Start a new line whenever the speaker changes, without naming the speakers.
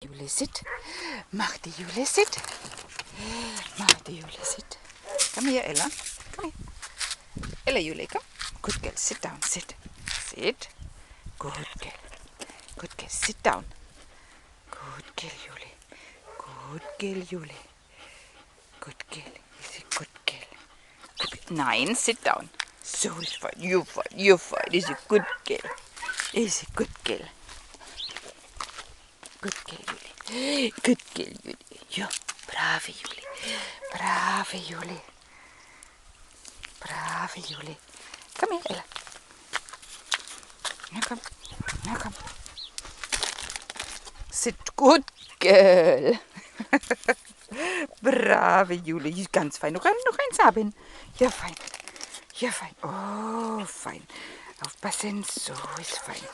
Jule, sit. Mach die Jule, sit. Mach die Jule, sit. Come here, Ella. Come here. Ella, Jule, come. Good girl, sit down, sit. Sit. Good girl. Good girl, sit down. Good girl, Jule. Good girl, Jule. Good girl. Is a good girl. Good girl. Nein, sit down. So is fine. You're fine. You're fine. Is a good girl. Is a good girl. Good girl, Jule. Good girl, Jule. Ja, brave Jule. Brave Jule. Brave Jule. Kom hier, Ella. Nou kom. Nou kom. Sit, good girl. Brave Jule. Ganz fein. Nog eins haben. Ja, fein. Ja, fein. Oh, fein. Aufpassen. So ist fein.